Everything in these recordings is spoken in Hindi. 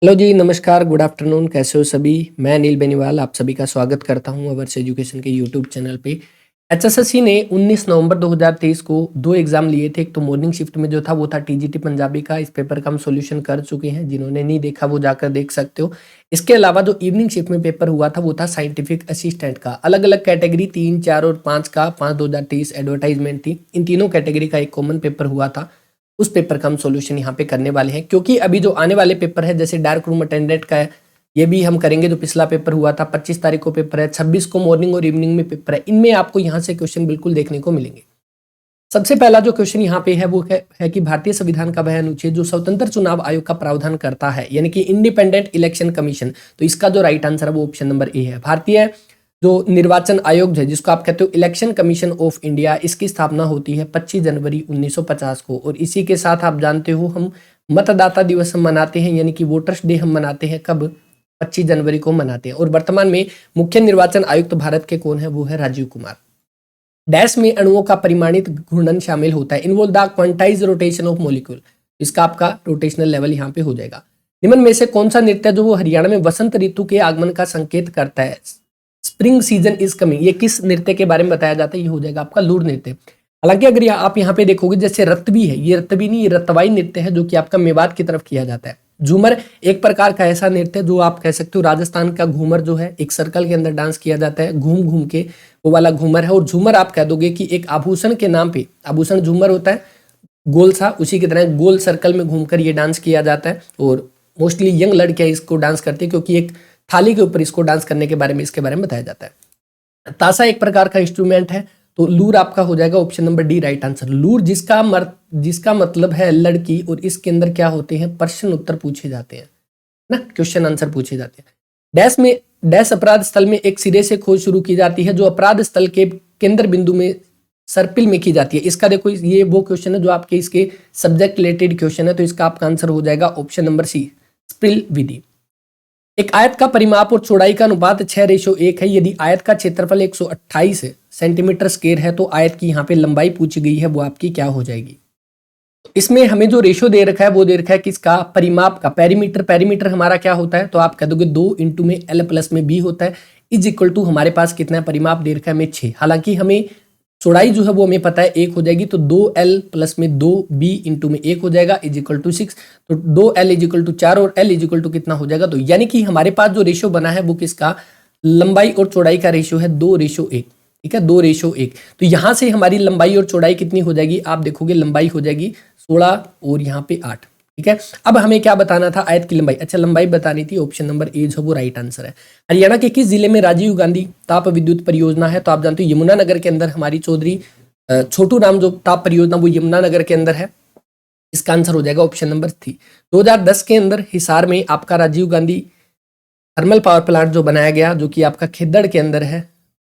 हेलो जी, नमस्कार, गुड आफ्टरनून। कैसे हो सभी? मैं अनिल बेनीवाल आप सभी का स्वागत करता हूं अवर्स एजुकेशन के यूट्यूब चैनल पे। एचएसएससी ने 19 नवंबर 2023 को दो एग्जाम लिए थे। एक तो मॉर्निंग शिफ्ट में जो था वो था टीजीटी पंजाबी का। इस पेपर का हम सॉल्यूशन कर चुके हैं। जिन्होंने नहीं देखा वो जाकर देख सकते हो। इसके अलावा जो इवनिंग शिफ्ट में पेपर हुआ था वो था साइंटिफिक असिस्टेंट का। अलग अलग कैटेगरी 3, 4 और 5 का 5/2023 एडवर्टाइजमेंट थी। इन तीनों कैटेगरी का एक कॉमन पेपर हुआ था। उस पेपर का हम सॉल्यूशन यहाँ पे करने वाले हैं, क्योंकि अभी जो आने वाले पेपर है जैसे डार्क रूम अटेंडेंट का है, ये भी हम करेंगे। जो पिछला पेपर हुआ था 25 तारीख को पेपर है, 26 को मॉर्निंग और इवनिंग में पेपर है। इनमें आपको यहाँ से क्वेश्चन बिल्कुल देखने को मिलेंगे। सबसे पहला जो क्वेश्चन यहाँ पे है वो है कि भारतीय संविधान का वह अनुच्छेद जो स्वतंत्र चुनाव आयोग का प्रावधान करता है, यानी कि इंडिपेंडेंट इलेक्शन कमीशन, तो इसका जो राइट आंसर है वो ऑप्शन नंबर ए है। भारतीय जो निर्वाचन आयोग है, जिसको आप कहते हो इलेक्शन कमीशन ऑफ इंडिया, इसकी स्थापना होती है 25 जनवरी 1950 को। और इसी के साथ आप जानते हो हम मतदाता दिवस हम मनाते हैं, यानी कि वोटर्स डे हम मनाते हैं कब? 25 जनवरी को मनाते हैं। और वर्तमान में मुख्य निर्वाचन आयुक्त भारत के कौन है? वो है राजीव कुमार। डैश में अणुओं का परिमाणित घूर्णन शामिल होता है। Involve the quantize rotation of molecule, इसका आपका रोटेशनल लेवल यहाँ पे हो जाएगा। निम्न में से कौन सा नृत्य जो वो हरियाणा में वसंत ऋतु के आगमन का संकेत करता है? स्प्रिंग सीजन इज कमिंग, ये किस नृत्य के बारे में बताया जाता है? ये हो जाएगा आपका लूर नृत्य। हालांकि अगर आप यहाँ पे देखोगे जैसे रतबी है, ये रतबी नहीं, ये रतवाई नृत्य है जो कि आपका मेवात की तरफ किया जाता है। झूमर एक प्रकार का ऐसा नृत्य जो आप कह सकते हो राजस्थान का घूमर जो है, एक सर्कल के अंदर डांस किया जाता है घूम घूम के, वो वाला घूमर है। और झूमर आप कह दोगे कि एक आभूषण के नाम पे, आभूषण झूमर होता है गोल सा, उसी की तरह गोल सर्कल में घूमकर ये डांस किया जाता है। और मोस्टली यंग लड़कियां इसको डांस करती है, क्योंकि एक थाली के ऊपर इसको डांस करने के बारे में, इसके बारे में बताया जाता है। ताशा एक प्रकार का इंस्ट्रूमेंट है, तो लूर आपका हो जाएगा option number D right answer. Lure जिसका मतलब है लड़की, और इसके अंदर क्या होते हैं? प्रश्न उत्तर पूछे जाते हैं ना, क्वेश्चन आंसर पूछे जाते हैं। डैश में डैश अपराध स्थल में एक सिरे से खोज शुरू की जाती है जो अपराध स्थल के केंद्र बिंदु में सर्पिल में की जाती है। इसका देखो, ये वो क्वेश्चन है जो आपके इसके सब्जेक्ट रिलेटेड क्वेश्चन है, तो इसका आपका आंसर हो जाएगा ऑप्शन नंबर सी, स्पिल विधि। एक आयत का परिमाप और चौड़ाई का अनुपात 6:1 है। यदि आयत का क्षेत्रफल 128 सेंटीमीटर स्क्वायर है, तो आयत की यहाँ पे लंबाई पूछी गई है, वो आपकी क्या हो जाएगी? इसमें हमें जो रेशियो दे रखा है वो दे रखा है किसका? परिमाप का। पेरीमीटर हमारा क्या होता है? तो आप कह दोगे 2 इंटू में L प्लस में B होता है, इज इक्वल टू हमारे पास कितना है? परिमाप दे रखा है हमें 6। हालांकि हमें चौड़ाई जो है वो हमें पता है 1 हो जाएगी, तो 2L प्लस में 2B इंटू में 1 हो जाएगा, इज इक्वल टू 6। तो 2L इज इक्वल टू 4 और L इज इक्वल टू कितना हो जाएगा? तो यानी कि हमारे पास जो रेशियो बना है वो किसका? लंबाई और चौड़ाई का रेशियो है 2:1। ठीक है, 2:1। तो यहां से हमारी लंबाई और चौड़ाई कितनी हो जाएगी? आप देखोगे लंबाई हो जाएगी 16 और यहाँ पे 8। ठीक है, अब हमें क्या बताना था? आयत की लंबाई। अच्छा, लंबाई बतानी थी, ऑप्शन नंबर ए जो वो राइट आंसर है। हरियाणा के किस जिले में राजीव गांधी ताप विद्युत परियोजना है? तो आप जानते हो यमुनानगर के अंदर हमारी चौधरी छोटू राम जो ताप परियोजना वो यमुनानगर के अंदर है। इसका आंसर हो जाएगा ऑप्शन नंबर 3। 2010 के अंदर हिसार में आपका Rajiv Gandhi thermal power plant जो बनाया गया, जो कि आपका खेदड़ के अंदर है।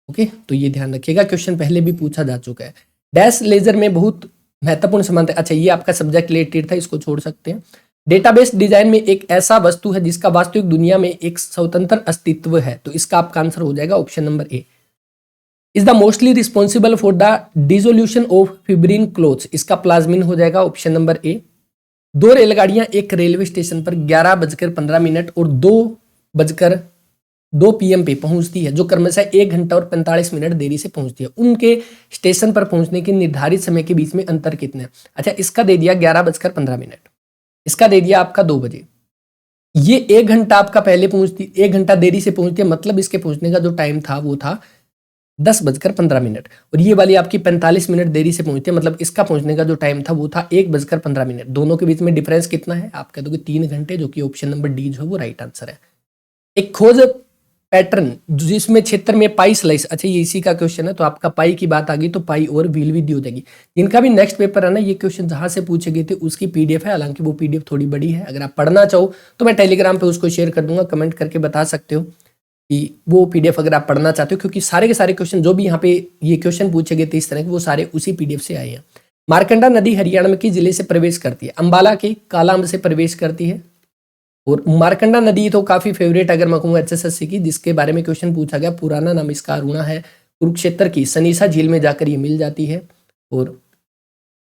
ओके, तो ये ध्यान रखिएगा, क्वेश्चन पहले भी पूछा जा चुका है। डैश लेजर में बहुत महत्वपूर्ण समानता। अच्छा, ये आपका सब्जेक्ट रिलेटेड था, इसको छोड़ सकते हैं। डेटाबेस डिजाइन में एक ऐसा वस्तु है जिसका वास्तविक दुनिया में एक स्वतंत्र अस्तित्व है, तो इसका आपका आंसर हो जाएगा option number A. Is the mostly responsible for the dissolution of fibrin clothes, इसका प्लाज्मिन हो जाएगा ऑप्शन नंबर ए। 2 रेलगाड़ियां एक रेलवे स्टेशन पर 11:15 और 2:02 PM पे पहुंचती है, जो क्रमशः 1 घंटा और 45 मिनट देरी से पहुंचती है। उनके स्टेशन पर पहुंचने के निर्धारित समय के बीच में अंतर कितना है? अच्छा, इसका दे दिया 11:15, इसका दे दिया आपका 2 बजे। ये 1 घंटा आपका पहले पहुंचती, 1 घंटा देरी से पहुंचती है, मतलब इसके पहुंचने का जो टाइम था वो था 10:15। और ये वाली आपकी 45 मिनट देरी से पहुंचती है, मतलब इसका पहुंचने का जो टाइम था वो था 1:15। दोनों के बीच में डिफरेंस कितना है? आप कह दोगे 3 घंटे, जो कि ऑप्शन नंबर डी जो है वो राइट आंसर है। एक खोज पैटर्न जिसमें क्षेत्र में पाई स्लाइस। अच्छा, ये इसी का क्वेश्चन है, तो आपका पाई की बात आ गई तो पाई और व्हील विधि हो जाएगी। जिनका भी नेक्स्ट पेपर है ना, ये क्वेश्चन जहां से पूछे गए थे उसकी पीडीएफ है। हालांकि वो पीडीएफ थोड़ी बड़ी है, अगर आप पढ़ना चाहो तो मैं टेलीग्राम पे उसको शेयर कर दूंगा, कमेंट करके बता सकते हो कि वो पीडीएफ अगर आप पढ़ना चाहते हो, क्योंकि सारे के सारे क्वेश्चन जो भी यहाँ पे ये क्वेश्चन पूछे गए थे इस तरह के, वो सारे उसी पीडीएफ से आए हैं। मार्कंडा नदी हरियाणा में किस जिले से प्रवेश करती है? अंबाला के कालाअंब से प्रवेश करती है। और मार्कंडा नदी तो काफी फेवरेट अगर मैं कहूँ एचएसएससी की, जिसके बारे में क्वेश्चन पूछा गया, पुराना नाम इसका अरुणा है। कुरुक्षेत्र की सनीसा झील में जाकर ये मिल जाती है। और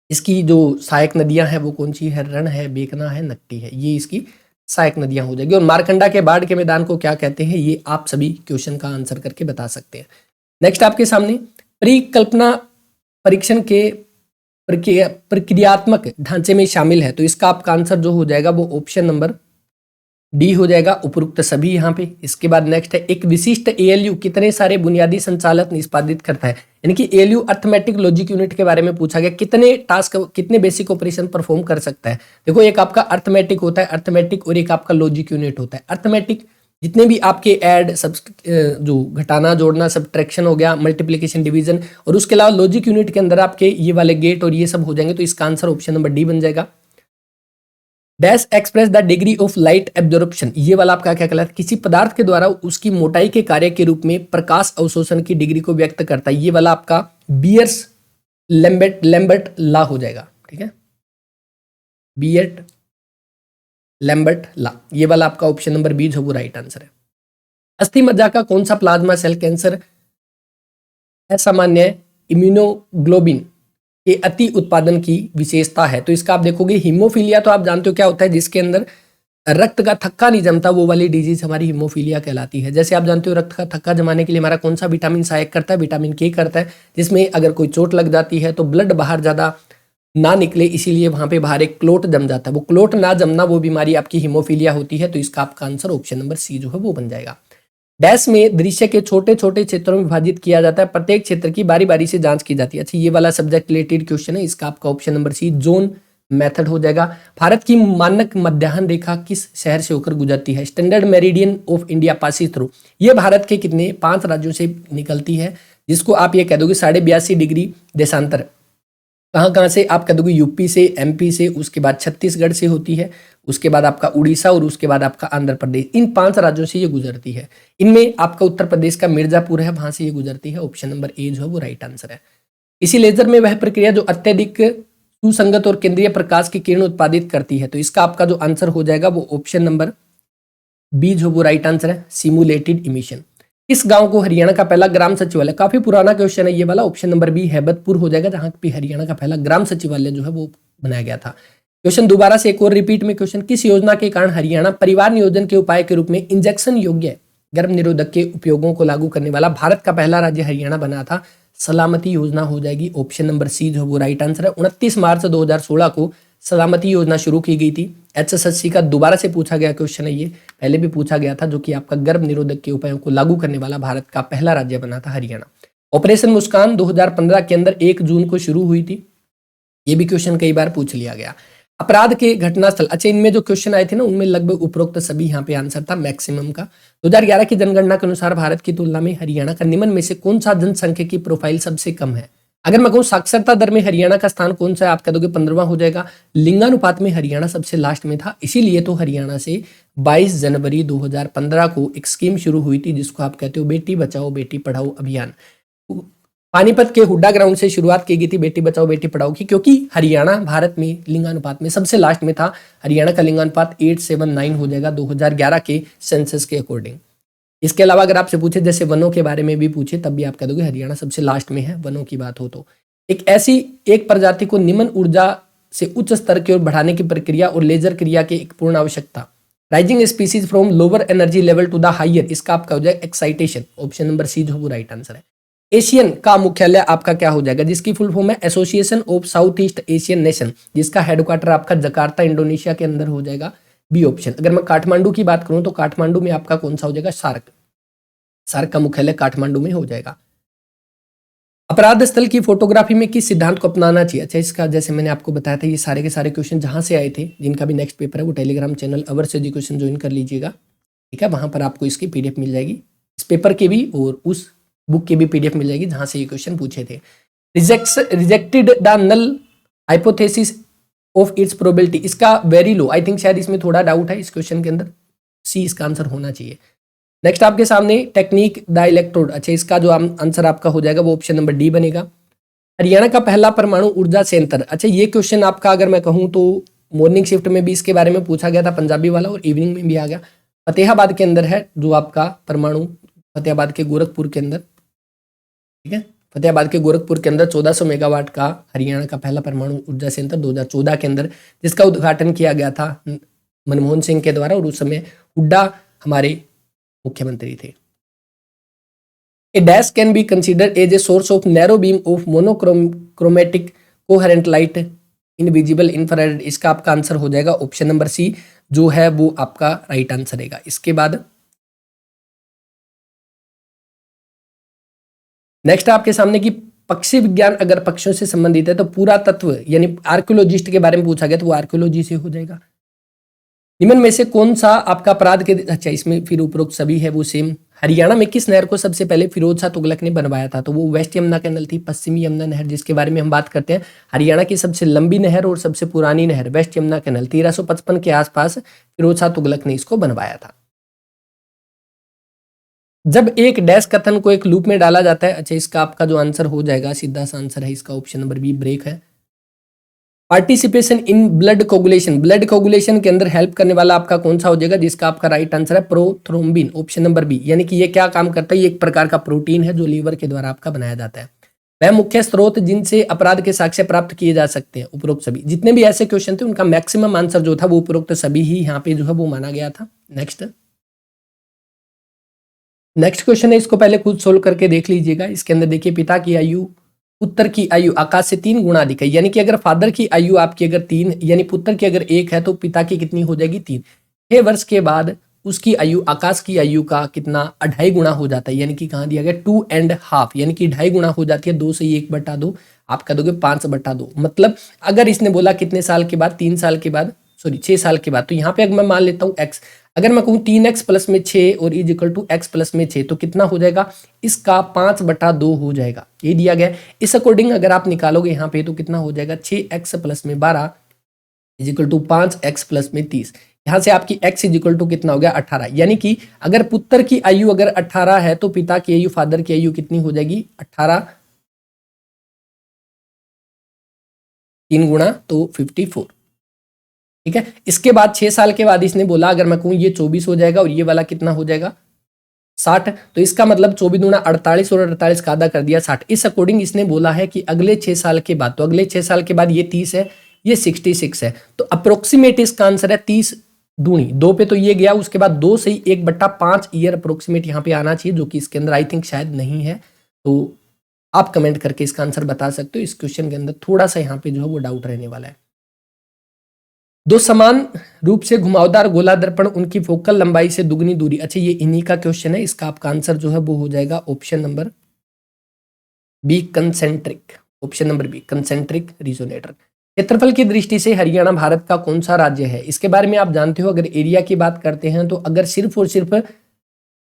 इसकी जो सहायक नदियां हैं वो कौन सी है? रण है, बेकना है, नकटी है, ये इसकी सहायक नदियां हो जाएगी। और मारकंडा के बाढ़ के मैदान को क्या कहते हैं, ये आप सभी क्वेश्चन का आंसर करके बता सकते हैं। नेक्स्ट आपके सामने परिकल्पना परीक्षण के प्रक्रियात्मक ढांचे में शामिल है, तो इसका आपका आंसर जो हो जाएगा वो ऑप्शन नंबर डी हो जाएगा, उपरोक्त सभी यहाँ पे। इसके बाद नेक्स्ट है एक विशिष्ट एएलयू कितने सारे बुनियादी संचालक निष्पादित करता है, यानी कि एएलयू अर्थमेटिक लॉजिक यूनिट के बारे में पूछा गया, कितने टास्क कितने बेसिक ऑपरेशन परफॉर्म कर सकता है। देखो एक आपका अर्थमेटिक होता है, अर्थमेटिक, और एक आपका लॉजिक यूनिट होता है। अर्थमेटिक जितने भी आपके ऐड सब जो घटाना जोड़ना सब्ट्रैक्शन हो गया, मल्टीप्लिकेशन डिवीजन, और उसके अलावा लॉजिक यूनिट के अंदर आपके ये वाले गेट और ये सब हो जाएंगे, तो इसका आंसर ऑप्शन नंबर डी बन जाएगा। Dash express the degree of light absorption, ये वाला आपका क्या कहलाता है, किसी पदार्थ के द्वारा उसकी मोटाई के कार्य के रूप में प्रकाश अवशोषण की डिग्री को व्यक्त करता है, ये वाला आपका बियर्स लैम्बर्ट लॉ हो जाएगा। ठीक है, बियर्ट लैम्बर्ट लॉ, ये वाला आपका ऑप्शन नंबर बी जो वो राइट आंसर है। अस्थि मज्जा का कौन सा प्लाज्मा सेल कैंसर असामान्य इम्यूनोग्लोबिन के अति उत्पादन की विशेषता है, तो इसका आप देखोगे हीमोफीलिया, तो आप जानते हो क्या होता है, जिसके अंदर रक्त का थक्का नहीं जमता, वो वाली डिजीज हमारी हीमोफीलिया कहलाती है। जैसे आप जानते हो रक्त का थक्का जमाने के लिए हमारा कौन सा विटामिन सहायक करता है, विटामिन के करता है, जिसमें अगर कोई चोट लग जाती है तो ब्लड बाहर ज्यादा ना निकले, इसीलिए वहां पे बाहर एक क्लोट जम जाता है, वो क्लोट ना जमना वो बीमारी आपकी हीमोफीलिया होती है, तो इसका आपका आंसर ऑप्शन नंबर सी जो है वो बन जाएगा। डैश में दृश्य के छोटे छोटे क्षेत्रों में विभाजित किया जाता है, प्रत्येक क्षेत्र की बारी बारी से जांच की जाती है। अच्छा, ये वाला सब्जेक्ट रिलेटेड क्वेश्चन है, इसका आपका option number C zone method हो जाएगा। भारत की मानक मध्याह्न रेखा किस शहर से होकर गुजरती है, standard meridian of India passes through, ये भारत के कितने 5 राज्यों से निकलती है, जिसको आप ये कह दोगे 82.5 डिग्री देशांतर, कहाँ कहाँ से आप कह दोगे, यूपी से, एमपी से, उसके बाद छत्तीसगढ़ से होती है, उसके बाद आपका उड़ीसा, और उसके बाद आपका आंध्र प्रदेश, इन 5 राज्यों से ये गुजरती है। इनमें आपका उत्तर प्रदेश का मिर्जापुर है, वहां से ये गुजरती है, ऑप्शन नंबर ए जो है वो राइट आंसर है। इसी लेजर में वह प्रक्रिया जो अत्यधिक सुसंगत और केंद्रीय प्रकाश की किरण उत्पादित करती है, तो इसका आपका जो आंसर हो जाएगा वो ऑप्शन नंबर बी जो वो राइट आंसर है, सिमुलेटेड इमिशन। इस गांव को हरियाणा का पहला ग्राम सचिवालय, काफी पुराना क्वेश्चन है ये वाला, ऑप्शन नंबर बी हैबतपुर हो जाएगा, जहां पे हरियाणा का पहला ग्राम सचिवालय जो है वो बनाया गया था। क्वेश्चन दोबारा से एक और रिपीट में क्वेश्चन, किस योजना के कारण हरियाणा परिवार नियोजन के उपाय के रूप में इंजेक्शन योग्य गर्भ निरोधक के उपयोगों को लागू करने वाला भारत का पहला राज्य हरियाणा बना था, सलामती योजना हो जाएगी, ऑप्शन नंबर सी जो वो राइट आंसर है। 29 मार्च 2016 को सलामती योजना शुरू की गई थी। एचएसएससी का दोबारा से पूछा गया क्वेश्चन है, ये पहले भी पूछा गया था, जो कि आपका गर्भ निरोधक के उपायों को लागू करने वाला भारत का पहला राज्य बना था हरियाणा। ऑपरेशन मुस्कान 2015 के अंदर 1 जून को शुरू हुई थी, ये भी क्वेश्चन कई बार पूछ लिया गया। अपराध के घटनास्थल, अच्छा इनमें जो क्वेश्चन आए थे ना, उनमें लगभग उपरोक्त सभी यहाँ पे आंसर था मैक्सिमम का। 2011 की जनगणना के अनुसार भारत की तुलना में हरियाणा का निम्न में से कौन सा जनसंख्या की प्रोफाइल सबसे कम है। अगर मैं कहूँ साक्षरता दर में हरियाणा का स्थान कौन सा है, आप कह दोगे 15वां हो जाएगा। लिंगानुपात में हरियाणा सबसे लास्ट में था, इसीलिए तो हरियाणा से 22 जनवरी 2015 को एक स्कीम शुरू हुई थी, जिसको आप कहते हो बेटी बचाओ बेटी पढ़ाओ अभियान। पानीपत के हुड्डा ग्राउंड से शुरुआत की गई थी बेटी बचाओ बेटी पढ़ाओ की, क्योंकि हरियाणा भारत में लिंगानुपात में सबसे लास्ट में था। हरियाणा का लिंगानुपात 879 हो जाएगा 2011 के सेंसस के अकॉर्डिंग। इसके अलावा अगर आपसे पूछे जैसे वनों के बारे में भी पूछे, तब भी आप कह दोगे हरियाणा सबसे लास्ट में है वनों की बात हो तो। एक प्रजाति को निम्न ऊर्जा से उच्च स्तर की ओर बढ़ाने की प्रक्रिया और लेजर क्रिया की एक पूर्ण आवश्यकता, rising species from lower energy level to the higher, इसका आपका हो जाएगा एक्साइटेशन, ऑप्शन नंबर सी जो वो राइट आंसर है। एशियन का मुख्यालय आपका क्या हो जाएगा, जिसकी फुल फॉर्म है association of south east Asian nation, जिसका हेडक्वार्टर आपका जकार्ता इंडोनेशिया के अंदर हो जाएगा, बी ऑप्शन। अगर मैं काठमांडू की बात करूं तो काठमांडू में आपका कौन सा हो जाएगा, सार्क का मुख्यालय काठमांडू में हो जाएगा। अपराध स्थल की फोटोग्राफी में किस सिद्धांत को अपनाना चाहिए, अच्छा इसका जैसे मैंने आपको बताया था, ये सारे के सारे क्वेश्चन जहां से आए थे, जिनका भी नेक्स्ट पेपर है वो Telegram channel ours education join कर लीजिएगा, ठीक है, वहां पर आपको इसकी पीडीएफ मिल जाएगी, इस पेपर की भी और उस बुक की भी पीडीएफ मिल जाएगी जहां से ये क्वेश्चन पूछे थे। Rejected the null hypothesis of its probability, इसका वेरी लो, आई थिंक शायद इसमें थोड़ा डाउट है इस क्वेश्चन के अंदर, सी इसका आंसर होना चाहिए। नेक्स्ट आपके सामने टेक्निक द इलेक्ट्रोड, अच्छा इसका जो आंसर आपका हो जाएगा वो ऑप्शन नंबर डी बनेगा। हरियाणा का पहला परमाणु ऊर्जा संयंत्र, अच्छा ये क्वेश्चन आपका अगर मैं कहूँ तो मॉर्निंग शिफ्ट में भी इसके बारे में पूछा गया था पंजाबी वाला, और इवनिंग में भी आ गया। फतेहाबाद के अंदर है जो आपका परमाणु, फतेहाबाद के गोरखपुर के अंदर, ठीक है, फतेहाबाद के गोरखपुर के अंदर 1400 मेगावाट का हरियाणा का पहला परमाणु ऊर्जा संयंत्र 2014 के अंदर, जिसका उद्घाटन किया गया था मनमोहन सिंह के द्वारा, और उस समय हुड्डा हमारे मुख्यमंत्री थे। A dash can be considered as a source of narrow beam of monochromatic coherent light in visible infrared. इसका आपका आंसर हो जाएगा ऑप्शन नंबर सी, जो है वो आपका राइट आंसर रहेगा। इसके बाद नेक्स्ट आपके सामने की पक्षी विज्ञान अगर पक्षियों से संबंधित है तो पूरा तत्व यानी आर्कियोलॉजिस्ट के बारे में पूछा गया तो वो आर्कियोलॉजी से हो जाएगा। निम्न में से कौन सा आपका अपराध के, अच्छा इसमें फिर उपरोक्त सभी है वो सेम। हरियाणा में किस नहर को सबसे पहले फिरोज शाह तुगलक ने बनवाया था? तो वो वेस्ट यमुना कैनल थी, पश्चिमी यमुना नहर जिसके बारे में हम बात करते हैं। हरियाणा की सबसे लंबी नहर और सबसे पुरानी नहर वेस्ट यमुना कैनल, 1355 के आसपास फिरोज शाह तुगलक ने इसको बनवाया था। जब एक डैश कथन को एक लूप में डाला जाता है, अच्छा इसका आपका जो आंसर हो जाएगा, सीधा सा आंसर है इसका ऑप्शन नंबर बी, ब्रेक है। Participation in blood coagulation, blood coagulation के अंदर हेल्प करने वाला आपका कौन सा हो जाएगा? जिसका आपका राइट आंसर है प्रोथ्रोम्बिन, ऑप्शन नंबर बी। यानी कि ये क्या काम करता है? ये एक प्रकार का प्रोटीन है जो लीवर के द्वारा आपका बनाया जाता है। वह मुख्य स्रोत जिनसे अपराध के साक्ष्य प्राप्त किए जा सकते हैं, उपरोक्त सभी। जितने भी ऐसे क्वेश्चन थे उनका मैक्सिमम आंसर जो था वो उपरोक्त सभी ही यहाँ पे जो है वो माना गया था। नेक्स्ट क्वेश्चन है, इसको पहले खुद सोल्व करके देख लीजिएगा। इसके अंदर देखिए, पिता की आयु पुत्र की आयु आकाश से 3 गुना अधिक है। यानी कि अगर फादर की आयु आपकी अगर 3 यानी पुत्र की अगर 1 है तो पिता की कितनी हो जाएगी? 3। 6 वर्ष के बाद उसकी आयु आकाश की आयु का कितना? 2.5 गुना हो जाता है। यानी कि कहाँ दिया गया? 2.5, यानी कि 2.5 गुना हो जाती है। 2 से 1/2 आप कर दोगे 5/2। मतलब अगर इसने बोला कितने साल के बाद? 3 साल के बाद, सॉरी 6 साल के बाद। तो यहाँ पे अगर मैं मान लेता हूँ x, अगर मैं कहूँ 3x प्लस में 6 और is equal to x plus में 6 तो कितना हो जाएगा? इसका 5/2 हो जाएगा, ये दिया गया है। इस अकॉर्डिंग अगर आप निकालोगे यहाँ पे तो कितना हो जाएगा? 6x प्लस में 12 is equal to 5x plus में 30। यहाँ से आपकी x इज इक्वल टू कितना हो गया? 18। यानी कि अगर पुत्र की आयु अगर 18 है तो पिता की आयु, फादर की आयु कितनी हो जाएगी? 18, 3 गुना तो 54। ठीक है। इसके बाद 6 साल के बाद इसने बोला, अगर मैं कहूँ ये 24 हो जाएगा और ये वाला कितना हो जाएगा? 60। तो इसका मतलब 24 दूना 48 और 48 का आधा कर दिया 60। इस अकॉर्डिंग इसने बोला है कि अगले 6 साल के बाद, तो अगले 6 साल के बाद ये 30 है, ये 66 है। तो अप्रोक्सीमेट इसका आंसर है 30 दूनी 2 पे तो ये गया, उसके बाद 2 से ही 1/5 ईयर अप्रोक्सीमेट यहाँ पे आना चाहिए, जो कि इसके अंदर आई थिंक शायद नहीं है। तो आप कमेंट करके इसका आंसर बता सकते हो। इस क्वेश्चन के अंदर थोड़ा सा यहाँ पे जो है वो डाउट रहने वाला है। 2 समान रूप से घुमावदार गोला दर्पण उनकी फोकल लंबाई से दुगनी दूरी, अच्छा ये इन्हीं का क्वेश्चन है। इसका आपका आंसर जो है वो हो जाएगा option number B, concentric, option number B, concentric resonator. क्षेत्रफल की दृष्टि से हरियाणा भारत का कौन सा राज्य है? इसके बारे में आप जानते हो। अगर एरिया की बात करते हैं तो अगर सिर्फ और सिर्फ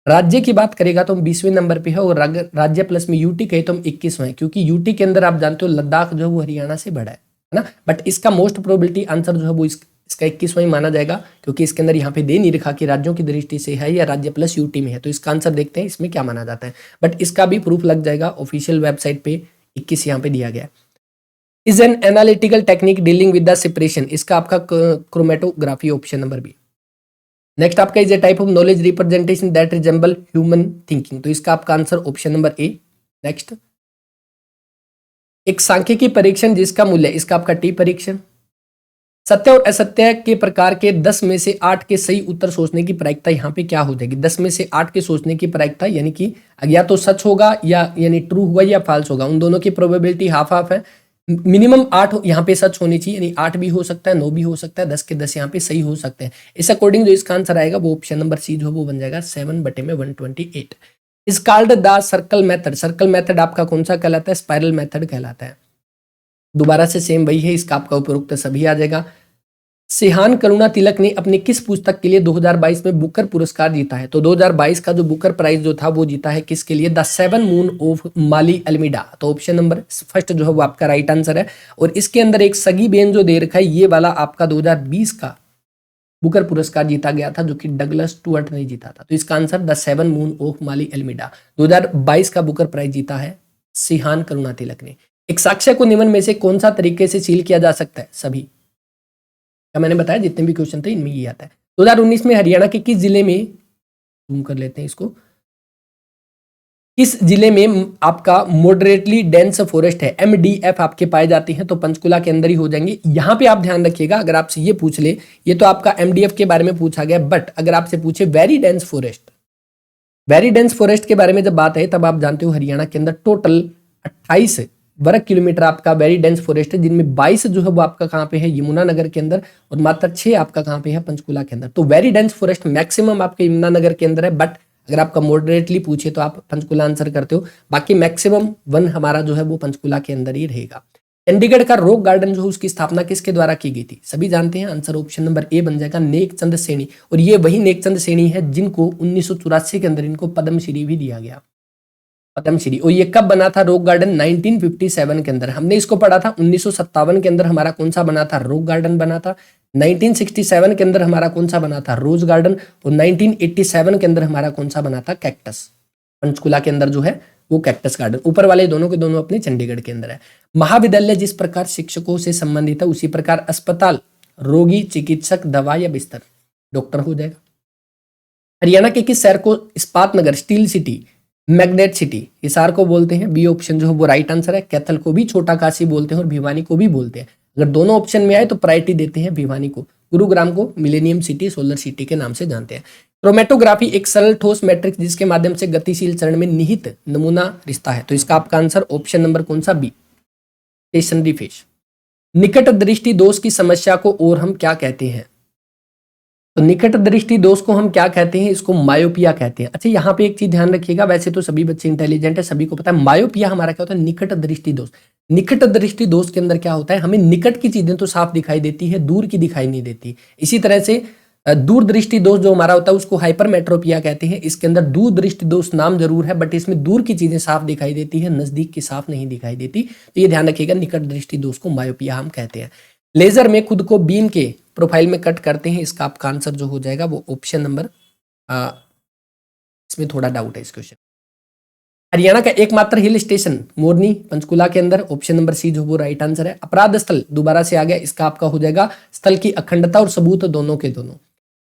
राज्य की बात करेगा तो हम 20वें नंबर पे है, और राज्य प्लस में यूटी कहे तो हम 21वें, क्योंकि यूटी के अंदर आप जानते हो लद्दाख जो है वो हरियाणा से बड़ा है ना। बट इसका मोस्ट प्रोबेबिलिटी आंसर जो है वो इसका 21वां ही माना जाएगा, क्योंकि इसके अंदर यहाँ पे दे नहीं रखा कि राज्यों की दृष्टि से है या राज्य प्लस यूटी में है। तो इसका आंसर देखते हैं इसमें क्या माना जाता है, बट इसका भी प्रूफ लग जाएगा ऑफिशियल वेबसाइट पे 21 यहाँ पे दिया गया। Is an analytical technique dealing with the separation, इसका आपका chromatography, option number B. Next आपका is a type of knowledge representation that resemble human thinking, तो इसका आपका answer option number A. Next, एक सांख्यिकी परीक्षण जिसका मूल्य, इसका आपका टी परीक्षण। सत्य और असत्य के प्रकार के 10 में से 8 के सही उत्तर सोचने की प्रायिकता यहाँ पे क्या हो जाएगी? 10 में से 8 के सोचने की प्रायिकता, यानी कि या तो सच होगा या यानी ट्रू होगा या फॉल्स होगा, उन दोनों की प्रोबेबिलिटी हाफ हाफ है। मिनिमम 8 यहाँ पे सच होनी चाहिए, यानी 8 भी हो सकता है, 9 भी हो सकता है, 10 के 10 यहाँ पे सही हो सकते हैं। इस अकॉर्डिंग जो इसका आंसर आएगा वो ऑप्शन नंबर सी जो वो बन जाएगा 7/128। Is called the circle method, circle method आपका कौन सा कहलाता है? स्पाइरल मेथड कहलाता है। दोबारा से सेम वही है, इसका आपका उपरोक्त सभी आ जाएगा। सिहान करुणा तिलक ने अपनी किस पुस्तक के लिए 2022 में बुकर पुरस्कार जीता है? तो 2022 का जो बुकर प्राइज जो था वो जीता है किसके लिए? The 7 moon of Mali Almeida, तो ऑप्शन नंबर फर्स्ट जो है वो आपका राइट आंसर है। और इसके अंदर एक सगी बेन जो दे रखा है, ये वाला आपका 2020 का बुकर पुरस्कार जीता गया था, जो कि डगलस स्टुअर्ट ने जीता था। तो इसका answer the 7 moon of Mali Almeida, 2022 का बुकर प्राइज जीता है सिहान करुणा तिलक ने। एक साक्ष्य को निम्न में से कौन सा तरीके से सील किया जा सकता है? सभी क्या मैंने बताया, जितने भी क्वेश्चन थे इनमें ये आता है। 2019 में हरियाणा के किस जिले में, जूम कर लेते हैं इसको, किस जिले में आपका मॉडरेटली डेंस फॉरेस्ट है, MDF आपके पाए जाते हैं, तो पंचकुला के अंदर ही हो जाएंगे। यहां पे आप ध्यान रखिएगा, अगर आपसे ये पूछ ले, ये तो आपका MDF के बारे में पूछा गया, बट अगर आपसे पूछे वेरी डेंस फॉरेस्ट के बारे में जब बात है, तब आप जानते हो हरियाणा के अंदर टोटल 28 वर्ग किलोमीटर आपका वेरी डेंस फॉरेस्ट है, जिनमें 22 जो है वो आपका कहाँ पे है, यमुनानगर के अंदर, और मात्र 6 आपका कहाँ पे है, पंचकुला के अंदर। तो वेरी डेंस फॉरेस्ट मैक्सिमम आपके यमुनानगर के अंदर है, बट अगर आपका मॉडरेटली पूछे तो आप पंचकुला आंसर करते हो। बाकी मैक्सिमम 1 हमारा जो है वो पंचकुला के अंदर ही रहेगा। चंडीगढ़ का रॉक गार्डन जो है उसकी स्थापना किसके द्वारा की गई थी, सभी जानते हैं, आंसर ऑप्शन नंबर ए बन जाएगा, नेकचंद सैनी। और ये वही नेकचंद सैनी है जिनको 1984 के अंदर इनको पद्मश्री भी दिया गया, पद्मश्री। और ये कब बना था रॉक गार्डन, 1957 के अंदर। हमने इसको पढ़ा था 1957 के अंदर हमारा कौन सा बना था, रॉक गार्डन बना था। 1967 के अंदर हमारा कौन सा बना था, रोज गार्डन। और 1987 के अंदर हमारा कौन सा बना था, कैक्टस। पंचकुला के अंदर जो है वो कैक्टस गार्डन। ऊपर वाले दोनों के दोनों अपने चंडीगढ़ के अंदर है। महाविद्यालय जिस प्रकार शिक्षकों से संबंधित है, उसी प्रकार अस्पताल रोगी, चिकित्सक, दवा या बिस्तर, डॉक्टर हो जाएगा। हरियाणा के किस शहर को इस्पात नगर, steel city, magnet city, Hisar को बोलते हैं, बी ऑप्शन जो है वो राइट आंसर है। कैथल को भी छोटा काशी बोलते हैं और भिवानी को भी बोलते हैं। अगर दोनों ऑप्शन में आए तो प्रायोरिटी देते हैं भिवानी को। गुरुग्राम को मिलेनियम सिटी, सोलर सिटी के नाम से जानते हैं। क्रोमेटोग्राफी एक सरल ठोस मैट्रिक्स जिसके माध्यम से गतिशील चरण में निहित नमूना रिश्ता है, तो इसका आपका आंसर ऑप्शन नंबर कौन सा, बी, स्टेशनरी फेस। निकट दृष्टि दोष की समस्या को और हम क्या कहते हैं, तो निकट दृष्टि दोष को हम क्या कहते हैं, इसको मायोपिया कहते हैं। अच्छा, यहाँ पे एक चीज ध्यान रखिएगा, वैसे तो सभी बच्चे इंटेलिजेंट है, सभी को पता है, मायोपिया हमारा क्या होता है, निकट दृष्टि दोष। निकट दृष्टि दोष के अंदर क्या होता है, हमें निकट की चीजें तो साफ दिखाई देती है, दूर की दिखाई नहीं देती। इसी तरह से दूर दृष्टि दोष जो हमारा होता है उसको हाइपरमेट्रोपिया कहते हैं। इसके अंदर दूर दृष्टि दोष नाम जरूर है, बट इसमें दूर की चीजें साफ दिखाई देती है, नजदीक की साफ नहीं दिखाई देती। तो ये ध्यान रखिएगा, निकट दृष्टि दोष को मायोपिया हम कहते हैं। लेजर में खुद को बीम के प्रोफाइल में कट करते हैं, इसका आपका आंसर जो हो जाएगा वो ऑप्शन नंबर, इसमें थोड़ा डाउट है इस क्वेश्चन। हरियाणा का एकमात्र हिल स्टेशन मोरनी, पंचकुला के अंदर, ऑप्शन नंबर सी जो वो राइट आंसर है। अपराध स्थल दोबारा से आ गया, इसका आपका हो जाएगा स्थल की अखंडता और सबूत दोनों के दोनों।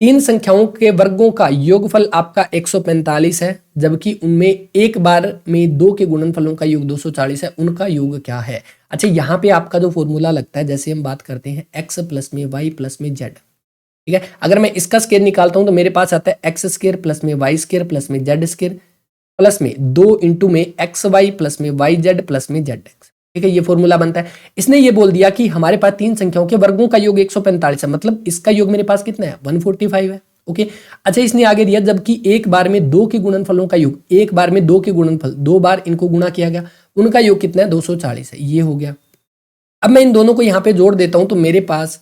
3 संख्याओं के वर्गों का योगफल आपका 145 है, जबकि उनमें एक बार में 2 के गुणनफलों का योग 240 है, उनका योग क्या है। अच्छा, यहाँ पे आपका जो फॉर्मूला लगता है, जैसे हम बात करते हैं x प्लस में y प्लस में z, ठीक है। अगर मैं इसका स्क्वायर निकालता हूं तो मेरे पास आता है x स्क्वायर प्लस में y स्क्वायर प्लस में z स्क्वायर प्लस में 2 इंटू में एक्स वाई प्लस में वाई जेड प्लस में जेड एक्स, ठीक है। ये फॉर्मूला बनता है। इसने ये बोल दिया कि हमारे पास 3 संख्याओं के वर्गों का योग 145 है, मतलब इसका योग मेरे पास कितना है, 145 है, ओके। अच्छा, इसने आगे दिया जबकि एक बार में 2 के गुणनफलों का योग, एक बार में 2 के गुणनफल, 2 बार इनको गुणा किया गया, उनका योग कितना है, 240 है, ये हो गया। अब मैं इन दोनों को यहाँ पे जोड़ देता हूं तो मेरे पास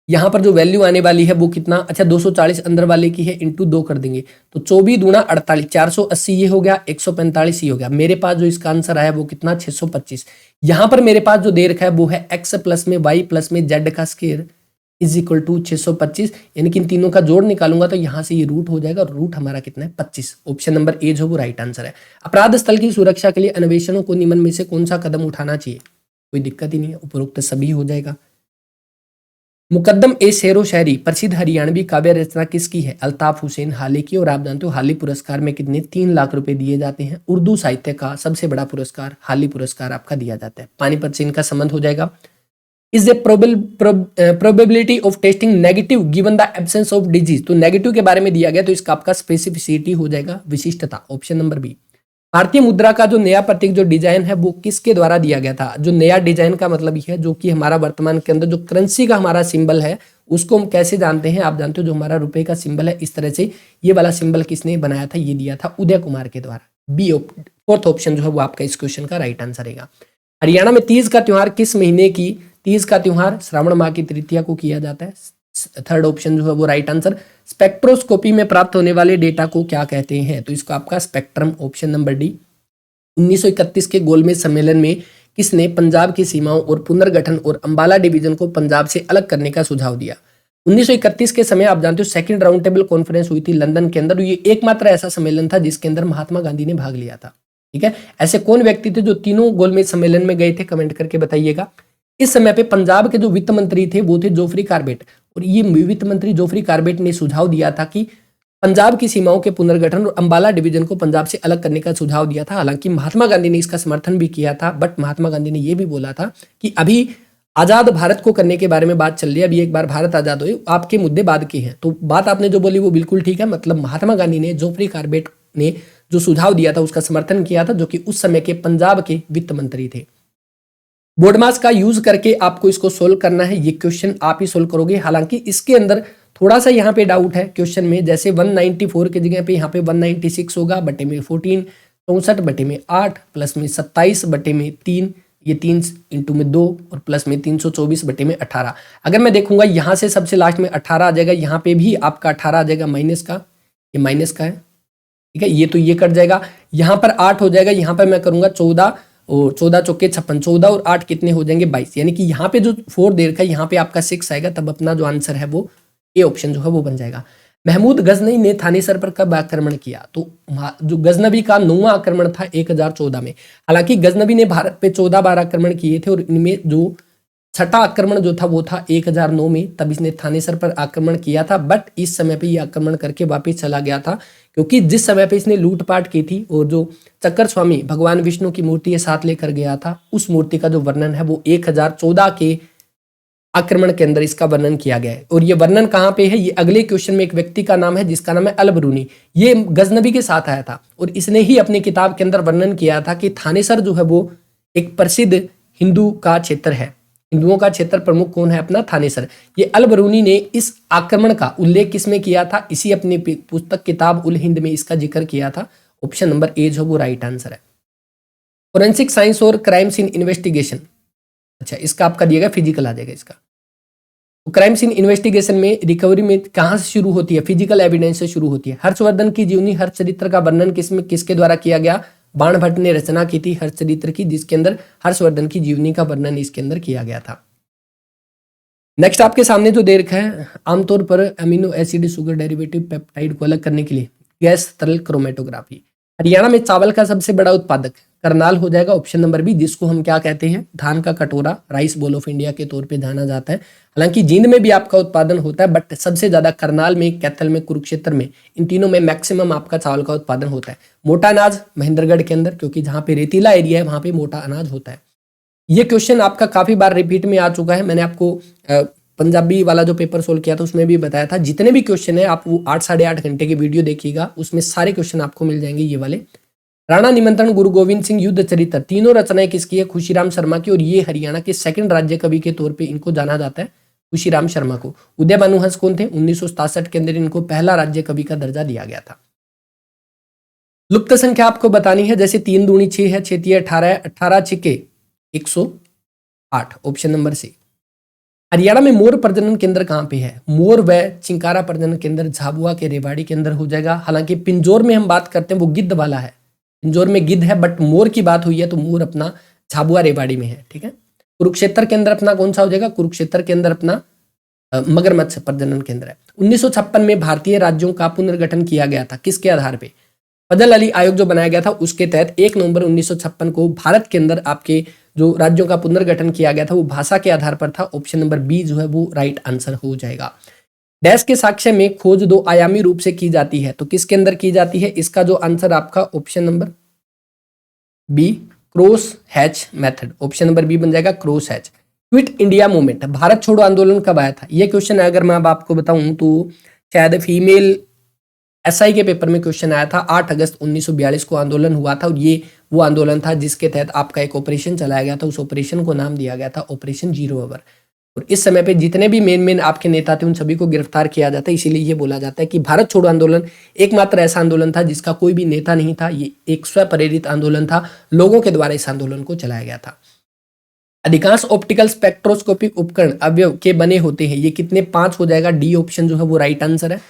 यहाँ पर जो वैल्यू आने वाली है वो कितना, अच्छा 240 अंदर वाले की है, इंटू 2 कर देंगे तो 24 दूना 48, 480 ये हो गया, 145 ये हो गया। मेरे पास जो इसका आंसर आया वो कितना, 625। यहाँ पर मेरे पास जो दे रखा है वो है x प्लस में y प्लस में z का स्क्वायर इज इक्वल टू 625, यानी कि इन तीनों का जोड़ निकालूंगा तो यहाँ से ये रूट हो जाएगा, रूट हमारा कितना है, 25। ऑप्शन नंबर ए जो वो राइट आंसर है। अपराध स्थल की सुरक्षा के लिए अन्वेषणों को निम्न में से कौन सा कदम उठाना चाहिए, कोई दिक्कत ही नहीं है, उपरोक्त सभी हो जाएगा। मुकद्दम ए शेरो शायरी प्रसिद्ध हरियाणवी काव्य रचना किसकी है, अल्ताफ हुसैन हाली की। और आप जानते हो हाली पुरस्कार में कितने 3 लाख रुपए दिए जाते हैं। उर्दू साहित्य का सबसे बड़ा पुरस्कार हाली पुरस्कार आपका दिया जाता है। पानीपत से इनका संबंध हो जाएगा। Is the probability of testing negative given the absence of disease, तो नेगेटिव के बारे में दिया गया तो इसका आपका स्पेसिफिसिटी हो जाएगा विशिष्टता, ऑप्शन नंबर बी। भारतीय मुद्रा का जो नया प्रतीक जो डिजाइन है वो किसके द्वारा दिया गया था, जो नया डिजाइन का मतलब ये है जो कि हमारा वर्तमान के अंदर जो करेंसी का हमारा सिंबल है उसको हम कैसे जानते हैं, आप जानते हो जो हमारा रुपए का सिंबल है इस तरह से, ये वाला सिंबल किसने बनाया था, ये दिया था उदय कुमार के द्वारा। बी फोर्थ ऑप्शन जो है वो आपका इस क्वेश्चन का राइट आंसर रहेगा। हरियाणा में तीज का त्योहार किस महीने की, तीज का त्योहार श्रावण माह की तृतीया को किया जाता है, थर्ड ऑप्शन जो है वो राइट आंसर। स्पेक्ट्रोस्कोपी में प्राप्त होने वाले डेटा को क्या कहते हैं, तो इसको आपका स्पेक्ट्रम, ऑप्शन नंबर डी। 1931 के गोलमेज सम्मेलन में किसने पंजाब की सीमाओं और पुनर्गठन और अंबाला डिवीजन को पंजाब से अलग करने का सुझाव दिया। 1931 के समय आप जानते हो सेकंड राउंड टेबल कॉन्फ्रेंस हुई थी लंदन के अंदर, ये एकमात्र ऐसा सम्मेलन था जिसके अंदर महात्मा गांधी ने भाग लिया था, ठीक है। ऐसे कौन व्यक्ति थे जो तीनों गोलमेज सम्मेलन में गए थे, कमेंट करके बताइएगा। इस समय पे पंजाब के जो वित्त मंत्री थे वो थे जोफ्री कार्बेट, और ये वित्त मंत्री जोफ्री कार्बेट ने सुझाव दिया था कि पंजाब की सीमाओं के पुनर्गठन और अंबाला डिवीजन को पंजाब से अलग करने का सुझाव दिया था। हालांकि महात्मा गांधी ने इसका समर्थन भी किया था, बट महात्मा गांधी ने यह भी बोला था कि अभी आजाद भारत को करने के बारे में बात चल रही है, अभी एक बार भारत आजाद हो, आपके मुद्दे बाद के हैं। तो बात आपने जो बोली वो बिल्कुल ठीक है। मतलब महात्मा गांधी ने जोफ्री कार्बेट ने जो सुझाव दिया था उसका समर्थन किया था, जो कि उस समय के पंजाब के वित्त मंत्री थे। बोर्ड मास का यूज करके आपको इसको सोल्व करना है। ये क्वेश्चन आप ही सोल्व करोगे। हालांकि इसके अंदर थोड़ा सा यहाँ पे डाउट है क्वेश्चन में, जैसे 194 की जगह पे यहाँ पे 196 होगा, बटे में 14, 64 बटे में 8, प्लस में 27 बटे में 3, ये 3 इंटू में 2 और प्लस में 324 बटे में 18। अगर मैं देखूंगा यहाँ से सबसे लास्ट में 18 आ जाएगा, यहाँ पे भी आपका 18 आ जाएगा माइनस का, ये माइनस का है, ठीक है। ये तो ये कट जाएगा, यहाँ पर 8 हो जाएगा, यहाँ पर मैं करूंगा 14 और 14 चौके 56, 14 और 8 कितने हो जाएंगे 22, यानी कि यहाँ पे जो 4 दे रखा है यहाँ पे आपका 6 आएगा, तब अपना जो आंसर है वो ए ऑप्शन जो है वो बन जाएगा। महमूद गजनवी ने थानेसर पर कब आक्रमण किया? तो जो गजनवी का 9वां आक्रमण था 1014 में। हालांकि गजनवी ने भारत पे 14 बार आक्रमण किए थे और इनमें जो छठा आक्रमण जो था वो था 1009 में, तब इसने थानेसर पर आक्रमण किया था। बट इस समय पे ये आक्रमण करके वापस चला गया था, क्योंकि जिस समय पे इसने लूटपाट की थी और जो चक्कर स्वामी भगवान विष्णु की मूर्ति के साथ लेकर गया था, उस मूर्ति का जो वर्णन है वो 1014 के आक्रमण के अंदर इसका वर्णन किया गया है। और ये वर्णन कहाँ पे है? ये अगले क्वेश्चन में एक व्यक्ति का नाम है जिसका नाम है अल-बरूनी। ये गजनवी के साथ आया था और इसने ही अपनी किताब के अंदर वर्णन किया था कि थानेसर जो है वो एक प्रसिद्ध हिंदू का क्षेत्र है। हिंदुओं का क्षेत्र प्रमुख कौन है? अपना थानेसर। ये अल-बरूनी ने इस आक्रमण का उल्लेख किसमें किया था? इसी अपनी पुस्तक किताब उल हिंद में इसका जिक्र किया था। ऑप्शन नंबर ए जो वो राइट आंसर है। फोरेंसिक साइंस और क्राइम सीन इन्वेस्टिगेशन, अच्छा इसका आपका दिएगा फिजिकल आ जाएगा इसका। तो क्राइम सीन इन्वेस्टिगेशन में रिकवरी में कहां से शुरू होती है? फिजिकल एविडेंस से शुरू होती है। हर्षवर्धन की जीवनी हर्षचरित्र का वर्णन किसके द्वारा किया गया? बाण भट्ट ने रचना की थी हर्षचरित्र की, जिसके अंदर हर्षवर्धन की जीवनी का वर्णन इसके अंदर किया गया था। नेक्स्ट आपके सामने जो दे रखा है, आमतौर पर amino acid sugar derivative peptide को अलग करने के लिए गैस तरल क्रोमेटोग्राफी। हरियाणा में चावल का सबसे बड़ा उत्पादक करनाल हो जाएगा, ऑप्शन नंबर बी, जिसको हम क्या कहते हैं? धान का कटोरा, राइस बोल ऑफ इंडिया के तौर पे जाना जाता है। हालांकि जींद में भी आपका उत्पादन होता है, बट सबसे ज्यादा करनाल में, कैथल में, कुरुक्षेत्र में, इन तीनों में मैक्सिमम आपका चावल का उत्पादन होता है। मोटा अनाज महेंद्रगढ़ के अंदर, क्योंकि जहां पे रेतीला एरिया है वहां पे मोटा अनाज होता है। ये क्वेश्चन आपका काफी बार रिपीट में आ चुका है। मैंने आपको पंजाबी वाला जो पेपर सोल्व किया था उसमें भी बताया था। जितने भी क्वेश्चन है आप वो 8 साढ़े 8 घंटे की वीडियो देखिएगा, उसमें सारे क्वेश्चन आपको मिल जाएंगे ये वाले। राणा निमंत्रण, गुरु गोविंद सिंह, युद्ध चरित्र, तीनों रचनाएं किसकी है? खुशीराम शर्मा की। और ये हरियाणा के सेकंड राज्य कवि के तौर पे इनको जाना जाता है, खुशीराम शर्मा को। उदय भानुहंस कौन थे? 1967 के अंदर इनको पहला राज्य कवि का दर्जा दिया गया था। लुप्त संख्या आपको बतानी है, जैसे 3 दूनी 6 है, 6 तिया 18 है, 18 छिके 108, ऑप्शन नंबर सी। हरियाणा में मोर प्रजनन केंद्र कहाँ पे है? मोर व चिंकारा प्रजनन केंद्र झाबुआ के रेवाड़ी के अंदर हो जाएगा। हालांकि पिंजौर में हम बात करते हैं वो गिद्ध वाला है, पिंजौर में गिद्ध है, बट मोर की बात हुई है तो मोर अपना झाबुआ रेवाड़ी में है, ठीक है। कुरुक्षेत्र के अंदर अपना कौन सा हो जाएगा? कुरुक्षेत्र के अंदर अपना मगरमच्छ प्रजनन केंद्र है। 1956 में भारतीय राज्यों का पुनर्गठन किया गया था, किसके आधार पे? फजल अली आयोग जो बनाया गया था उसके तहत 1 नवंबर 1956 को भारत के अंदर आपके जो राज्यों का पुनर्गठन किया गया था वो भाषा के आधार पर था। ऑप्शन नंबर बी जो है वो राइट आंसर हो जाएगा। डैश के साक्ष्य में खोज 2 आयामी रूप से की जाती है, तो किसके अंदर की जाती है? इसका जो आंसर आपका option number B, cross hatch method, option number B बन जाएगा cross hatch. Quit India movement, भारत छोड़ो आंदोलन कब आया था? ये क्वेश्चन अगर मैं अब आपको बताऊं तो शायद फीमेल एसआई के पेपर में क्वेश्चन आया था। 8 अगस्त 1942 को आंदोलन हुआ था और ये वो आंदोलन था जिसके तहत आपका एक ऑपरेशन चलाया गया था। उस ऑपरेशन को नाम दिया गया था ऑपरेशन जीरो आवर। और इस समय पे जितने भी मेन आपके नेता थे उन सभी को गिरफ्तार किया जाता है। इसीलिए ये बोला जाता है कि भारत छोड़ो आंदोलन एकमात्र ऐसा आंदोलन था जिसका कोई भी नेता नहीं था, ये एक स्वप्रेरित आंदोलन था, लोगों के द्वारा इस आंदोलन को चलाया गया था। अधिकांश ऑप्टिकल स्पेक्ट्रोस्कोपिक उपकरण अवयव के बने होते हैं, ये कितने? 5 हो जाएगा, डी ऑप्शन जो है वो राइट आंसर है।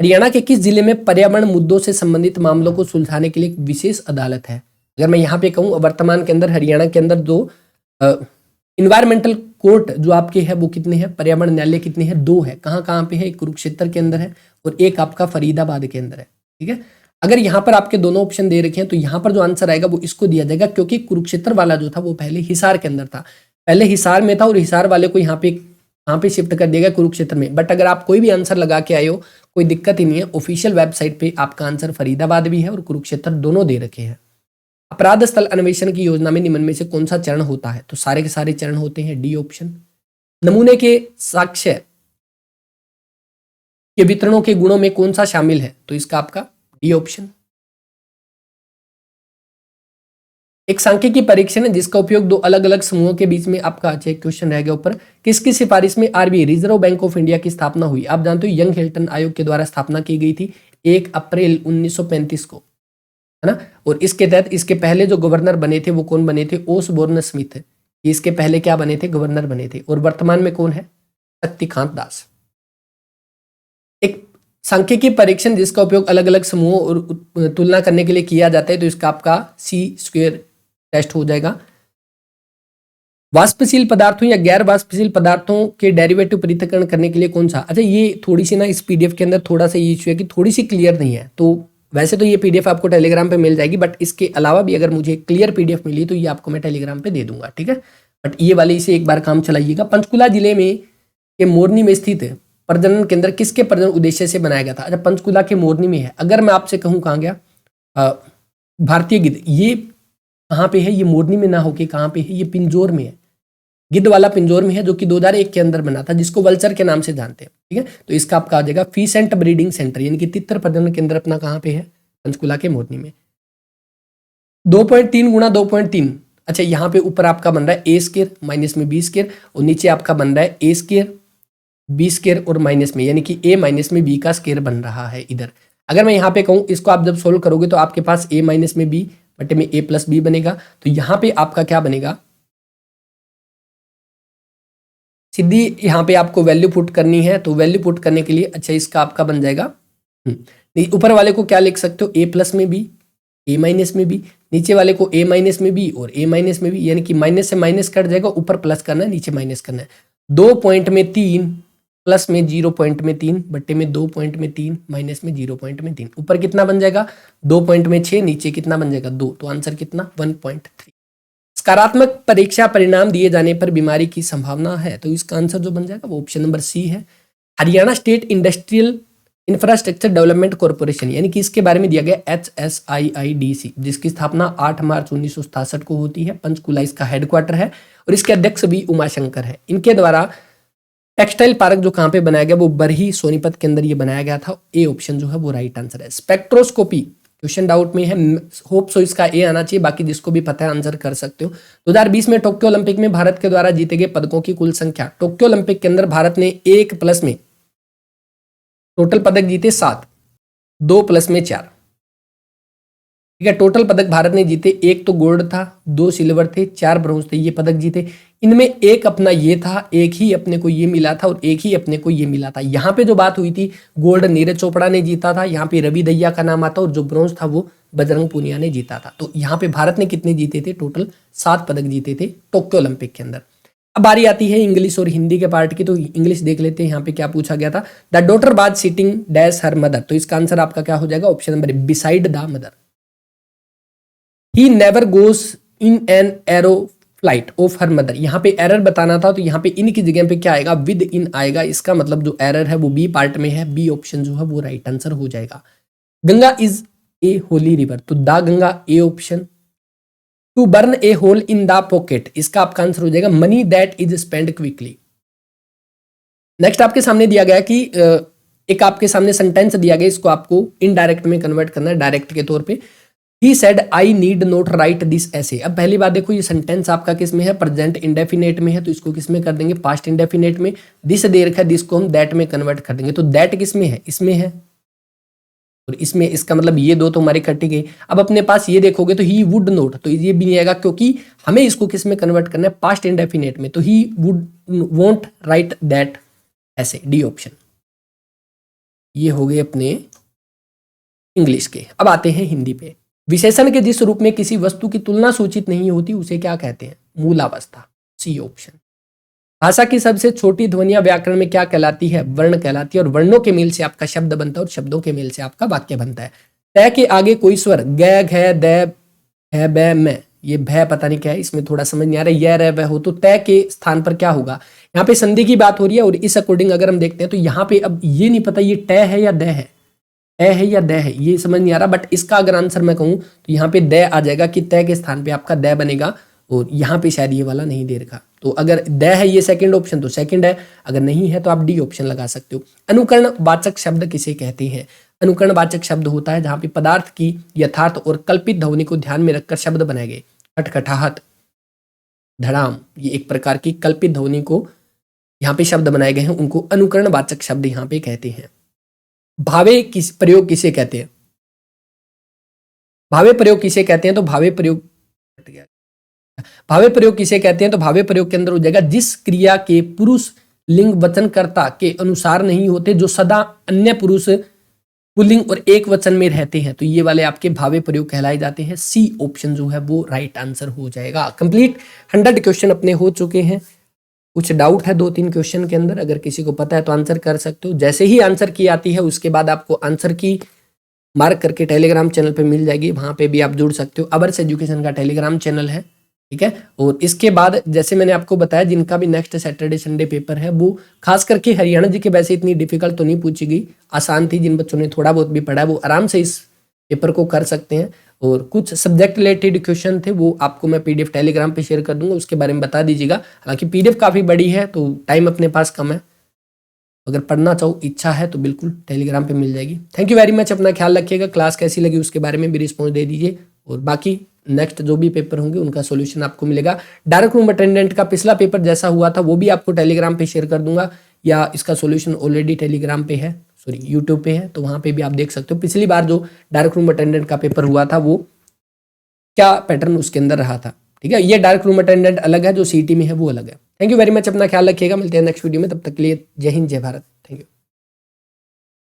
हरियाणा के किस जिले में पर्यावरण मुद्दों से संबंधित मामलों को सुलझाने के लिए एक विशेष अदालत है? अगर मैं यहाँ पे कहूँ वर्तमान के अंदर हरियाणा के अंदर 2 इन्वायरमेंटल कोर्ट जो आपके है वो कितने हैं? पर्यावरण न्यायालय कितने हैं? 2 है। कहाँ पे है? एक कुरुक्षेत्र के अंदर है और एक आपका फरीदाबाद के अंदर है, ठीक है। अगर यहाँ पर आपके दोनों ऑप्शन दे रखे हैं तो यहाँ पर जो आंसर आएगा वो इसको दिया जाएगा, क्योंकि कुरुक्षेत्र वाला जो था वो पहले हिसार के अंदर था, पहले हिसार में था और हिसार वाले को यहाँ पे शिफ्ट कर दिया गया कुरुक्षेत्र में। बट अगर आप कोई भी आंसर लगा के आए हो, कोई दिक्कत ही नहीं है। ऑफिशियल वेबसाइट पे आपका आंसर फरीदाबाद भी है और कुरुक्षेत्र दोनों दे रखे हैं। अपराध स्थल अन्वेषण की योजना में निम्न में से कौन सा चरण होता है? तो सारे के सारे चरण होते हैं, डी ऑप्शन। नमूने के साक्ष्य के वितरणों के गुणों में कौन सा शामिल है? तो इसका आपका डी ऑप्शन। एक सांख्यिकी परीक्षण है जिसका उपयोग दो अलग अलग समूहों के बीच में, आपका अच्छा एक क्वेश्चन रह गया ऊपर, किसकी सिफारिश में RBI reserve bank of India की स्थापना हुई? आप जानते हो यंग हिल्टन आयोग के द्वारा स्थापना की गई थी 1 अप्रैल 1935 को, है ना। और इसके तहत इसके पहले जो गवर्नर बने थे वो कौन बने थे? Osborne Smith. इसके पहले क्या बने थे? गवर्नर बने थे। और वर्तमान में कौन है? शक्तिकांत दास। एक सांख्यिकी परीक्षण जिसका उपयोग अलग अलग समूहों और तुलना करने के लिए किया जाता है, तो इसका आपका सी स्क्वायर टेस्ट हो जाएगा। वाष्पशील पदार्थों या गैर वाष्पशील पदार्थों के डेरिवेटिव पृथक्करण करने के लिए कौन सा? अच्छा, ये थोड़ी सी ना इस पीडीएफ के अंदर थोड़ा सा ये इश्यू है कि थोड़ी सी क्लियर नहीं है। तो वैसे तो ये पीडीएफ आपको टेलीग्राम पे मिल जाएगी, बट इसके अलावा भी अगर मुझे क्लियर पीडीएफ मिली तो ये आपको मैं टेलीग्राम पे दे दूंगा, ठीक है। बट ये वाले इसे एक बार काम चलाइएगा। पंचकुला जिले में के मोरनी में स्थित प्रजनन केंद्र किसके प्रजनन उद्देश्य से बनाया गया था? अच्छा, पंचकुला के मोरनी में है। अगर मैं आपसे कहूँ कहाँ गया, भारतीय गिद्ध, ये कहाँ पे है? ये मोरनी में ना होके कहाँ पे है? ये पिंजौर में है। गिद्ध वाला पिंजौर में है, जो कि 2001 के अंदर बना था, जिसको वल्चर के नाम से जानते हैं, ठीक है। तो इसका आपका आ जाएगा फीसेंट ब्रीडिंग सेंटर, यानी कि तितर प्रजनन केंद्र अपना कहाँ पे है? पंचकुला के मोरनी में। 2.3 गुणा 2.3, अच्छा यहाँ पे ऊपर आपका बन रहा है ए स्क्वायर माइनस में बी स्क्वायर, और नीचे आपका बन रहा है ए स्क्वायर बी स्क्वायर और माइनस में, यानी कि ए माइनस में बी का स्क्वायर बन रहा है इधर। अगर मैं यहाँ पे कहूँ, इसको आप जब सोल्व करोगे तो आपके पास ए माइनस में बी बटे में ए प्लस बी बनेगा। तो यहाँ पे आपका क्या बनेगा? सीधी यहाँ पे आपको वैल्यू पुट करनी है, तो वैल्यू पुट करने के लिए अच्छा इसका आपका बन जाएगा, ऊपर वाले को क्या लिख सकते हो? ए प्लस में बी, ए माइनस में बी, नीचे वाले को ए माइनस में बी और ए माइनस में बी, यानी कि माइनस से माइनस कट जाएगा, ऊपर प्लस करना है, नीचे माइनस करना है। 2 पॉइंट में 3 प्लस में 0 पॉइंट में 3 बट्टे में 2 पॉइंट में 3 माइनस में 0 पॉइंट में 3, ऊपर कितना बन जाएगा? 2 पॉइंट में 6, नीचे कितना बन जाएगा? 2। तो आंसर कितना? 1.3। सकारात्मक परीक्षा परिणाम दिए जाने पर बीमारी की संभावना है, तो इसका आंसर जो बन जाएगा वो ऑप्शन नंबर सी है। Haryana state industrial infrastructure development corporation, यानी कि इसके बारे में दिया गया HSIIDC, जिसकी स्थापना 8 मार्च 1967 को होती है। पंचकुला इसका हेडक्वार्टर है और इसके अध्यक्ष भी उमाशंकर है। इनके द्वारा टेक्सटाइल पार्क जो कहाँ पे बनाया गया, वो बरही सोनीपत के अंदर ये बनाया गया था। ए ऑप्शन जो है वो राइट आंसर है। स्पेक्ट्रोस्कोपी क्वेश्चन डाउट में है, होप सो इसका ए आना चाहिए, बाकी जिसको भी पता है आंसर कर सकते हो। 2020 में टोक्यो ओलंपिक में भारत के द्वारा जीते गए पदकों की कुल संख्या। टोक्यो ओलंपिक के अंदर भारत ने 1 प्लस में टोटल पदक जीते 7, 2 प्लस में 4, ठीक है। टोटल पदक भारत ने जीते, 1 तो गोल्ड था, 2 सिल्वर थे, 4 ब्रॉन्ज थे, ये पदक जीते। इनमें एक अपना ये था, एक ही अपने को ये मिला था और एक ही अपने को ये मिला था। यहाँ पे जो बात हुई थी, गोल्ड नीरज चोपड़ा ने जीता था, यहाँ पे रवि दहिया का नाम आता और जो ब्रॉन्ज था वो बजरंग पूनिया ने जीता था। तो यहाँ पे भारत ने कितने जीते थे? टोटल 7 पदक जीते थे टोक्यो ओलंपिक के अंदर। अब बारी आती है इंग्लिश और हिंदी के पार्ट की, तो इंग्लिश देख लेते हैं। यहाँ पे क्या पूछा गया था? The daughter was sitting dash her mother, तो इसका आंसर आपका क्या हो जाएगा? Option number beside the mother. He never goes in an aero flight of her mother, यहाँ पे एरर बताना था, तो यहाँ पे इन की जगह पे क्या आएगा? विद इन आएगा। इसका मतलब जो एरर है वो बी पार्ट में है, बी ऑप्शन जो है वो राइट आंसर हो जाएगा। Ganga is a holy river, तो the Ganga a option. To burn a hole in the pocket, इसका आपका आंसर हो जाएगा money that is spend quickly. Next आपके सामने दिया गया कि एक आपके सामने सेंटेंस दिया गया, इसको आपको इनडायरेक्ट में कन्वर्ट करना है डायरेक्ट के तौर पे। He said I need not write this essay। अब पहली बात देखो, ये सेंटेंस आपका किस में है? प्रेजेंट इंडेफिनेट में है, तो इसको किस में कर देंगे? पास्ट इंडेफिनेट में। दिस दे रखा है, दिस को हम दैट में कन्वर्ट कर देंगे, तो दैट किस में है? इसमें है, और इसमें, इसका मतलब ये दो तो हमारी कटी गई। अब अपने पास ये देखोगे तो ही वुड नोट, तो ये भी नहीं आएगा, क्योंकि हमें इसको किस में कन्वर्ट करना है? पास्ट इंडेफिनेट में। तो he would won't right that ऐसे, डी ऑप्शन। ये हो गए अपने इंग्लिश के। अब आते हैं हिंदी पे। विशेषण के जिस रूप में किसी वस्तु की तुलना सूचित नहीं होती उसे क्या कहते हैं? मूलावस्था, सी ऑप्शन। भाषा की सबसे छोटी ध्वनियां व्याकरण में क्या कहलाती है? वर्ण कहलाती है, और वर्णों के मेल से आपका शब्द बनता है और शब्दों के मेल से आपका वाक्य बनता है। तय के आगे कोई स्वर ग, घ, द, है, ब, में, ये भय पता नहीं क्या है, इसमें थोड़ा समझ नहीं आ रहा है। यह रह वह हो, तो तय के स्थान पर क्या होगा? यहाँ पे संधि की बात हो रही है और इस अकॉर्डिंग अगर हम देखते हैं तो यहाँ पे अब ये नहीं पता ये तय है या दय है, तय है या दय है, ये समझ नहीं आ रहा। बट इसका अगर आंसर मैं कहूँ तो यहाँ पे दय आ जाएगा कि तय के स्थान पे आपका दय बनेगा, और यहाँ पे शायद ये वाला नहीं दे रखा। तो अगर दय है ये सेकंड ऑप्शन तो सेकंड है, अगर नहीं है तो आप डी ऑप्शन लगा सकते हो। अनुकरण वाचक शब्द किसे कहते हैं? अनुकरण वाचक शब्द होता है जहां पे पदार्थ की यथार्थ और कल्पित ध्वनि को ध्यान में रखकर शब्द बनाए गए। खटखटाहट, धड़ाम, ये एक प्रकार की कल्पित ध्वनि को यहाँ पे शब्द बनाए गए हैं, उनको अनुकरण वाचक शब्द यहाँ पे कहते हैं। भावे किस प्रयोग किसे कहते हैं? भावे प्रयोग किसे कहते हैं? तो भावे प्रयोग किसे कहते हैं? तो भावे प्रयोग के अंदर हो जाएगा जिस क्रिया के पुरुष लिंग वचनकर्ता के अनुसार नहीं होते, जो सदा अन्य पुरुष पुल्लिंग और एक वचन में रहते हैं, तो ये वाले आपके भावे प्रयोग कहलाए जाते हैं। सी ऑप्शन जो है वो राइट आंसर हो जाएगा। कंप्लीट 100 क्वेश्चन अपने हो चुके हैं। कुछ डाउट है 2-3 क्वेश्चन के अंदर, अगर किसी को पता है तो आंसर कर सकते हो। जैसे ही आंसर की आती है उसके बाद आपको आंसर की मार्क करके टेलीग्राम चैनल पे मिल जाएगी, वहां पे भी आप जुड़ सकते हो। अवर्स एजुकेशन का टेलीग्राम चैनल है, ठीक है। और इसके बाद जैसे मैंने आपको बताया जिनका भी नेक्स्ट सैटरडे संडे पेपर है वो खास करके हरियाणा जी के, वैसे इतनी डिफिकल्ट तो नहीं पूछी गई, आसान थी। जिन बच्चों ने थोड़ा बहुत भी पढ़ा है वो आराम से इस पेपर को कर सकते हैं। और कुछ सब्जेक्ट रिलेटेड क्वेश्चन थे वो आपको मैं पीडीएफ टेलीग्राम पे शेयर कर दूंगा, उसके बारे में बता दीजिएगा। हालांकि पीडीएफ काफ़ी बड़ी है तो टाइम अपने पास कम है, अगर पढ़ना चाहो, इच्छा है तो बिल्कुल टेलीग्राम पे मिल जाएगी। थैंक यू वेरी मच, अपना ख्याल रखिएगा। क्लास कैसी लगी उसके बारे में भी रिस्पॉन्स दे दीजिए, और बाकी नेक्स्ट जो भी पेपर होंगे उनका सॉल्यूशन आपको मिलेगा। डार्क रूम अटेंडेंट का पिछला पेपर जैसा हुआ था वो भी आपको टेलीग्राम पे शेयर कर दूंगा, या इसका सॉल्यूशन ऑलरेडी टेलीग्राम पे है, सॉरी यूट्यूब पे है, तो वहाँ पे भी आप देख सकते हो। पिछली बार जो डार्क रूम अटेंडेंट का पेपर हुआ था वो क्या पैटर्न उसके अंदर रहा था, ठीक है। ये डार्क रूम अटेंडेंट अलग है, जो सीटी में है वो अलग है। थैंक यू वेरी मच, अपना ख्याल रखिएगा। मिलते हैं नेक्स्ट वीडियो में, तब तक के लिए जय हिंद जय भारत।